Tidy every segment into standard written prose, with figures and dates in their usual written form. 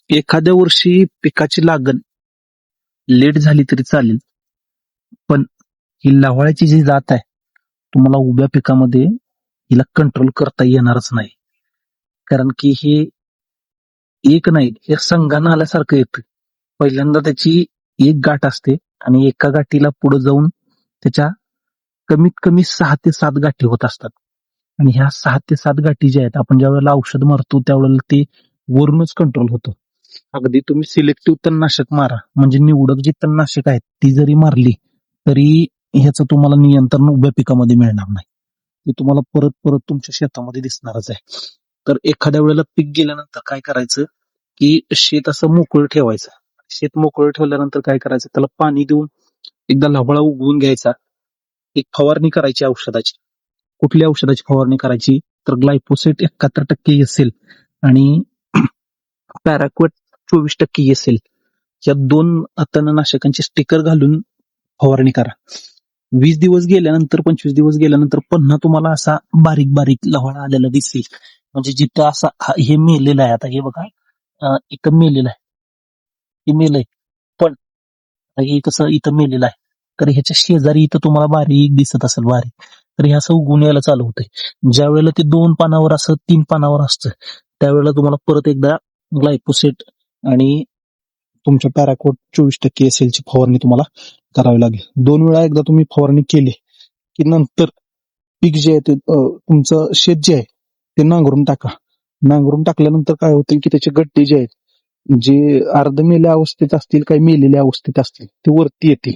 एखाद्या वर्षी पिकाची लागण लेट झाली तरी चालेल, पण ही लवाळ्याची जी जात आहे तुम्हाला उभ्या पिकामध्ये हिला कंट्रोल करता येणारच नाही. कारण की हे एक नाही, हे संघानं आल्यासारखं येतं. पहिल्यांदा त्याची एक गाठ असते आणि एका गाठीला पुढे जाऊन त्याच्या कमीत कमी 6 ते 7 गाठी होत असतात. आणि ह्या 6 ते 7 गाठी ज्या आहेत, आपण ज्या वेळेला औषध मारतो त्यावेळेला ते वरूनच कंट्रोल होतं. अगदी तुम्ही सिलेक्टिव्ह तणनाशक मारा, म्हणजे निवडक जी तणनाशक आहेत ती जरी मारली तरी ह्याचं तुम्हाला नियंत्रण उभ्या पिकामध्ये मिळणार नाही. ते तुम्हाला परत परत तुमच्या शेतामध्ये दिसणारच आहे. तर एखाद्या वेळेला पीक गेल्यानंतर काय करायचं की शेत असं मोकळं ठेवायचं. शेत मोकळं ठेवल्यानंतर काय करायचं, त्याला पाणी देऊन एकदा लवळा उगवून घ्यायचा. एक फवारणी करायची औषधाची. कुठल्या औषधाची फवारणी करायची, तर ग्लायफोसेट 71% असेल आणि पॅराक्वेट 24% असेल, या 2 तणनाशकांचे स्टिकर घालून फवारणी करा. 20 दिवस गेल्यानंतर 25 दिवस गेल्यानंतर पुन्हा तुम्हाला असा बारीक बारीक लव्हाळा आलेला दिसेल. म्हणजे जिथं असा हे मेलेलं आहे, आता हे बघा, इथं मेलेलं आहे, हे मेलंय, पण हे कसं इथं मेलेलं आहे, तर ह्याच्या शेजारी इथं तुम्हाला बारीक दिसत असेल, बारीक, तर हे असं उगवून यायला चालू होतंय. ज्या वेळेला ते 2 पानावर असं 3 पानावर असतं त्यावेळेला तुम्हाला परत एकदा ग्लायफोसेट आणि तुमच्या पॅराकोट 24% ची फवारणी तुम्हाला करावी लागेल. 2 वेळा एकदा तुम्ही फवारणी केली की नंतर पीक जे आहे ते तुमचं शेत जे आहे ते नांगरून टाका. नांगरून टाकल्यानंतर काय होतं की त्याचे गड्डे जे आहेत, जे अर्धमेल्या अवस्थेत असतील काही मेलेल्या अवस्थेत असतील, ते वरती येतील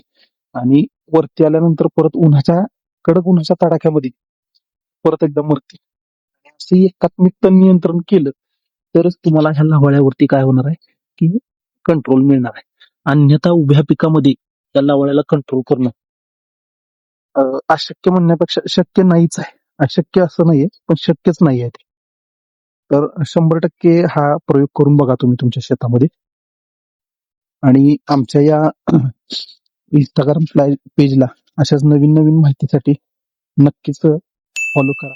आणि वरती आल्यानंतर परत कडक उन्हाच्या तडाख्यामध्ये परत एकदा मरतील. असं एकात्मिक तण नियंत्रण केलं तरच तुम्हाला ह्या लावाळ्यावरती काय होणार आहे की कंट्रोल मिळणार आहे. अन्यथा उभ्या पिकामध्ये त्या लावाळ्याला कंट्रोल करणं अशक्य म्हणण्यापेक्षा शक्य नाहीच आहे. अशक्य असं नाहीये, पण शक्यच नाहीये ते. तर 100% हा प्रयोग करून बघा तुम्ही तुमच्या शेतामध्ये. आणि आमच्या या इंस्टाग्राम पेजला अशाच नवीन नवीन माहितीसाठी नक्कीच फॉलो करा.